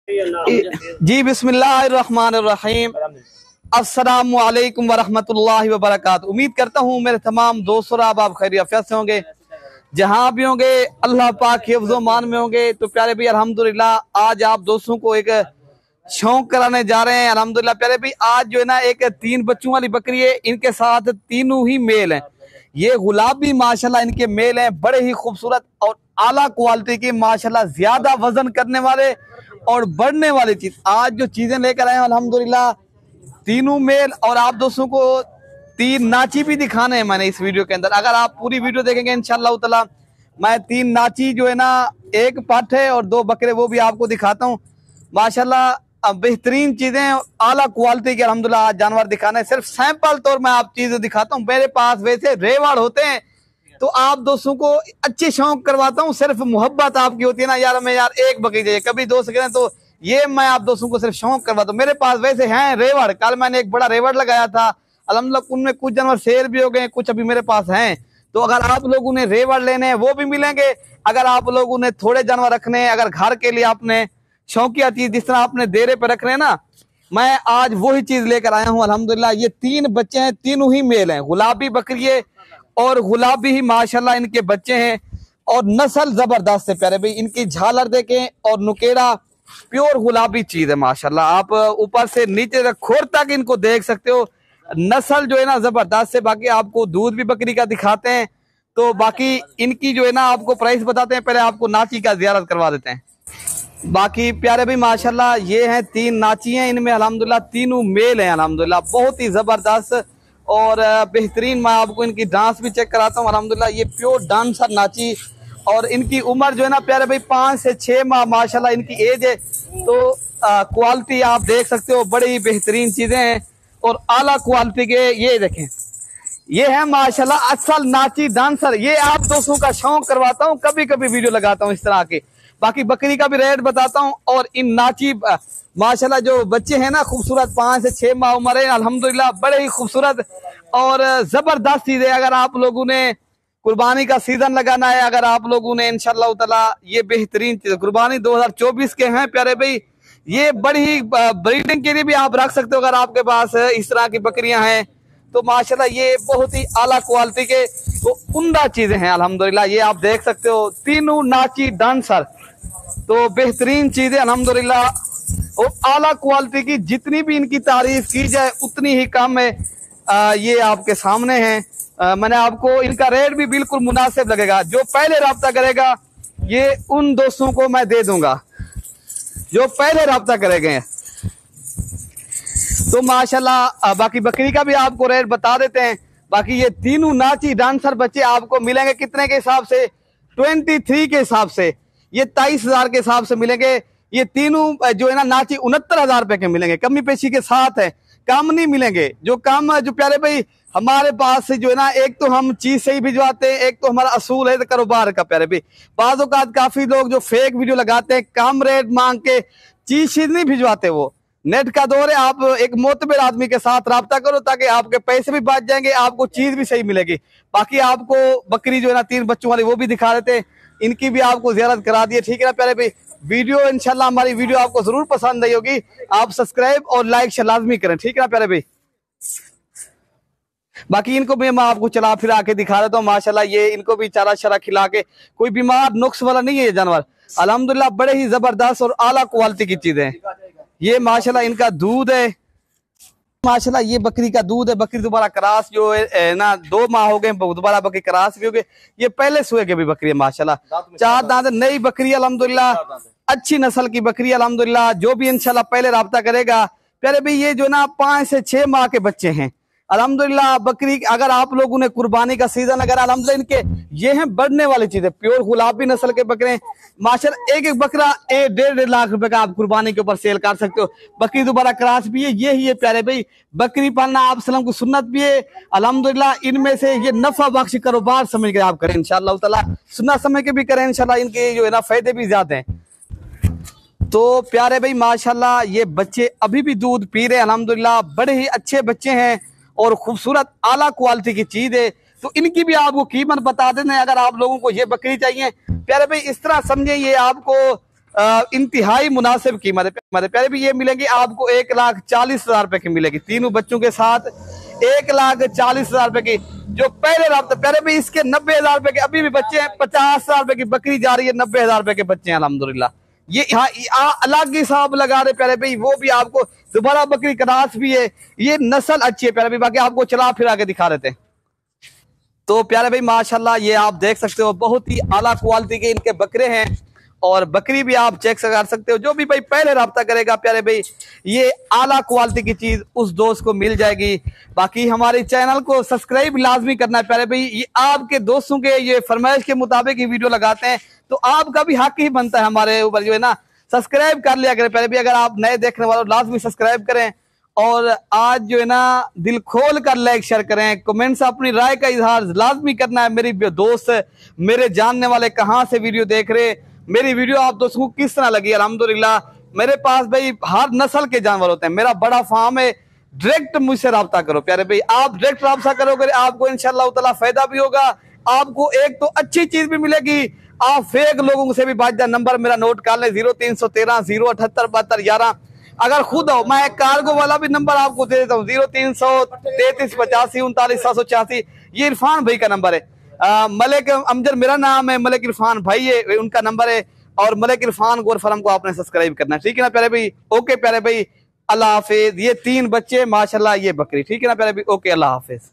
जी बिस्मिल्लाहिर्रहमानिर्रहीम। अस्सलामु अलैकुम वरहमतुल्लाहि वबरकातुहू। उम्मीद करता हूँ मेरे तमाम दोस्त और आप खैरियत से होंगे, जहाँ भी होंगे अल्लाह पाक के हिफ्ज़ो मान में होंगे। तो प्यारे भाई अल्हम्दुलिल्लाह आज आप दोस्तों को एक शौक कराने जा रहे हैं। अल्हम्दुलिल्लाह प्यारे भाई आज जो है ना एक 3 बच्चों वाली बकरी है, इनके साथ तीनों ही मेल हैं। ये गुलाबी माशाल्लाह इनके मेल हैं, बड़े ही खूबसूरत और आला क्वालिटी की माशाल्लाह, ज्यादा वजन करने वाले और बढ़ने वाली चीज। आज जो चीजें लेकर आए हैं अल्हम्दुलिल्लाह तीनों मेल, और आप दोस्तों को 3 नाची भी दिखाने हैं मैंने इस वीडियो के अंदर। अगर आप पूरी वीडियो देखेंगे इंशाअल्लाह ताला मैं 3 नाची जो है ना, 1 पाठ है और 2 बकरे, वो भी आपको दिखाता हूँ। माशाल्लाह बेहतरीन चीजें, आला क्वालिटी के अल्हम्दुलिल्लाह आज जानवर दिखाने हैं। सिर्फ सैंपल तौर में आप चीजें दिखाता हूँ। मेरे पास वैसे रेवाड़ होते हैं तो आप दोस्तों को अच्छे शौक करवाता हूँ। सिर्फ मोहब्बत आपकी होती है ना यार, मैं यार एक बकरी चाहिए, कभी दोस्त करें तो ये मैं आप दोस्तों को सिर्फ शौक करवाता हूँ। मेरे पास वैसे हैं रेवड़, कल मैंने एक बड़ा रेवड़ लगाया था अल्हम्दुलिल्लाह, उनमें कुछ जानवर शेर भी हो गए, कुछ अभी मेरे पास हैं। तो अगर आप लोगों ने रेवड़ लेने हैं वो भी मिलेंगे। अगर आप लोगों ने थोड़े जानवर रखने हैं, अगर घर के लिए आपने शौकिया चीज जिस तरह आपने डेरे पे रख रहे हैं ना, मैं आज वही चीज लेकर आया हूँ अल्हम्दुलिल्लाह। ये 3 बच्चे हैं, तीनों ही मेल हैं, गुलाबी बकरी है और गुलाबी ही माशाल्लाह इनके बच्चे हैं, और नस्ल जबरदस्त है प्यारे भाई। इनकी झालर देखें और नुकेरा, प्योर गुलाबी चीज है माशाल्लाह। आप ऊपर से नीचे तक खोर तक इनको देख सकते हो, नस्ल जो है ना जबरदस्त है। बाकी आपको दूध भी बकरी का दिखाते हैं, तो बाकी इनकी जो है ना आपको प्राइस बताते हैं। पहले आपको नाची का जियारत करवा देते हैं। बाकी प्यारे भाई माशाल्लाह ये हैं 3 नाची हैं, इनमें अल्हम्दुलिल्लाह तीनों मेल हैं अल्हम्दुलिल्लाह, बहुत ही जबरदस्त और बेहतरीन। मैं आपको इनकी डांस भी चेक कराता हूँ अल्हम्दुलिल्लाह। ये प्योर डांसर नाची, और इनकी उम्र जो है ना प्यारे भाई 5 से 6 माह माशाल्लाह इनकी एज है। तो क्वालिटी आप देख सकते हो, बड़ी बेहतरीन चीजें हैं और आला क्वालिटी के। ये देखें, ये है माशाल्लाह असल नाची डांसर। ये आप दोस्तों का शौक करवाता हूँ, कभी कभी वीडियो लगाता हूँ इस तरह के। बाकी बकरी का भी रेट बताता हूँ, और इन नाची माशाल्लाह जो बच्चे हैं ना खूबसूरत, 5 से 6 माह उम्र है अल्हम्दुलिल्लाह, बड़े ही खूबसूरत और जबरदस्त चीज है। अगर आप लोगों ने कुर्बानी का सीजन लगाना है, अगर आप लोगों ने इंशाअल्लाह ताला, ये बेहतरीन चीज कुर्बानी 2024 के हैं प्यारे भाई। ये बड़ी ब्रीडिंग के लिए भी आप रख सकते हो अगर आपके पास इस तरह की बकरियां हैं। तो माशाल्लाह ये बहुत ही आला क्वालिटी के तो उम्दा चीजें हैं अल्हम्दुलिल्लाह। ये आप देख सकते हो तीनों नाची डांसर, तो बेहतरीन चीजें अल्हम्दुलिल्लाह, और आला क्वालिटी की। जितनी भी इनकी तारीफ की जाए उतनी ही कम है। ये आपके सामने हैं। मैंने आपको इनका रेट भी बिल्कुल मुनासिब लगेगा। जो पहले राब्ता करेगा ये उन दोस्तों को मैं दे दूंगा जो पहले राब्ता करेंगे। तो माशाल्लाह बाकी बकरी का भी आपको रेट बता देते हैं। बाकी ये तीनों नाची डांसर बच्चे आपको मिलेंगे कितने के हिसाब से, 23 के हिसाब से, ये 23,000 के हिसाब से मिलेंगे। ये तीनों जो है ना नाची 69,000 रुपए के मिलेंगे, कमी पेशी के साथ है, कम नहीं मिलेंगे। जो कम जो प्यारे भाई हमारे पास से जो है ना, एक तो हम चीज से ही भिजवाते हैं, एक तो हमारा असूल है कारोबार का प्यारे भाई। बाज़ औक़ात काफी लोग जो फेक वीडियो लगाते हैं, कम रेट मांग के चीज नहीं भिजवाते। वो नेट का दौर है, आप एक मोतबर आदमी के साथ राब्ता करो ताकि आपके पैसे भी बच जाएंगे, आपको चीज भी सही मिलेगी। बाकी आपको बकरी जो है ना 3 बच्चों वाली वो भी दिखा देते हैं, इनकी भी आपको जियारत करा दिए, ठीक है ना प्यारे भाई। वीडियो इंशाल्लाह हमारी वीडियो आपको जरूर पसंद आई होगी। आप सब्सक्राइब और लाइक लाजमी करें, ठीक है ना प्यारे भाई। बाकी इनको भी मैं आपको चला फिरा के दिखा देता हूँ माशाल्लाह। ये इनको भी चारा शरा खिला के, कोई बीमार नुक्स वाला नहीं है ये जानवर अल्हम्दुलिल्लाह, बड़े ही जबरदस्त और आला क्वालिटी की चीजें हैं। ये माशाल्लाह इनका दूध है माशाल्लाह, ये बकरी का दूध है। बकरी दोबारा क्रास जो है ना 2 माह हो गए, दोबारा बकरी क्रास भी हो गए। ये पहले सुए के भी बकरी है माशाल्लाह, 4 दांत, नई बकरी अल्हम्दुलिल्लाह, अच्छी नस्ल की बकरी अल्हम्दुलिल्लाह। जो भी इंशाल्लाह पहले राब्ता करेगा प्यारे भाई, ये जो ना 5 से 6 माह के बच्चे हैं अल्हम्दुलिल्लाह। बकरी अगर आप लोगों ने कुर्बानी का सीजन अगर अल्हम्दुलिल्लाह, इनके ये हैं बढ़ने वाली चीजें, प्योर गुलाबी नस्ल के बकरे माशाल्लाह। एक बकरा 1.5 लाख रुपए का आप कुर्बानी के ऊपर सेल कर सकते हो। बकरी दोबारा क्रास भी है, ये ही है प्यारे भाई। बकरी पालना आप सलाम की सुन्नत भी है अल्हम्दुलिल्लाह। इनमें से ये नफा बख्श कारोबार समझ के आप करें इंशाअल्लाह ताला, सुन्नत समझ के भी करें इंशाअल्लाह, इनके जो है ना फायदे भी ज्यादा हैं। तो प्यारे भाई माशाल्लाह ये बच्चे अभी भी दूध पी रहे हैं अल्हम्दुलिल्लाह, बड़े ही अच्छे बच्चे हैं और खूबसूरत आला क्वालिटी की चीज है। तो इनकी भी आपको कीमत बता देते हैं। अगर आप लोगों को ये बकरी चाहिए प्यारे भाई, इस तरह समझे, ये आपको इंतहाई मुनासिब कीमत है प्यारे भी। ये मिलेंगी आपको 1,40,000 रुपए की मिलेगी, तीनों बच्चों के साथ 1,40,000 रुपए की। जो पहले राब्ता प्यारे भी इसके 90,000 रुपए के अभी भी बच्चे हैं, 50,000 रुपए की बकरी जा रही है, 90,000 रुपए के बच्चे हैं अल्हम्दुलिल्लाह। ये यहाँ अलग हिसाब लगा रहे प्यारे भाई, वो भी आपको दोबारा बकरी क्रास भी है, ये नस्ल अच्छी है प्यारे भाई। बाकी आपको चला फिरा के दिखा रहे थे। तो प्यारे भाई माशाल्लाह ये आप देख सकते हो, बहुत ही आला क्वालिटी के इनके बकरे हैं और बकरी भी आप चेक कर सकते हो। जो भी भाई पहले राब्ता करेगा प्यारे भाई, ये आला क्वालिटी की चीज उस दोस्त को मिल जाएगी। बाकी हमारे चैनल को सब्सक्राइब लाजमी करना है प्यारे भाई, ये आपके दोस्तों के ये फरमाइश के मुताबिक ये वीडियो लगाते हैं, तो आपका भी हक ही बनता है हमारे ऊपर जो है ना, सब्सक्राइब कर लिया करें प्यारे भाई। अगर आप नए देखने वाले लाजमी सब्सक्राइब करें और आज जो है ना दिल खोल कर लाइक शेयर करें, कमेंट्स अपनी राय का इजहार लाजमी करना है। मेरी दोस्त मेरे जानने वाले कहाँ से वीडियो देख रहे, मेरी वीडियो आप दोस्तों को किस तरह लगी। अल्हम्दुलिल्लाह मेरे पास भाई हर नस्ल के जानवर होते हैं, मेरा बड़ा फार्म है, डायरेक्ट मुझसे राब्ता करो प्यारे भाई। आप डायरेक्ट राब्ता करोगे आपको इंशाअल्लाह ताला फायदा भी होगा, आपको एक तो अच्छी चीज भी मिलेगी, आप फेक लोगों से भी बच जाए। नंबर मेरा नोट कर ले 0313 078 72 11। अगर खुद हो, मैं एक कार्गो वाला भी नंबर आपको दे देता हूँ 0333 85 39 786। ये इरफान भाई का नंबर है। मलिक अमजद मेरा नाम है, मलिक इरफान भाई है उनका नंबर है, और मलिक इरफान गोर फर्म को आपने सब्सक्राइब करना है, ठीक है ना प्यारे भाई। ओके प्यारे भाई, अल्लाह हाफिज। ये 3 बच्चे माशाल्लाह, ये बकरी, ठीक है ना प्यारे भाई। ओके अल्लाह हाफिज।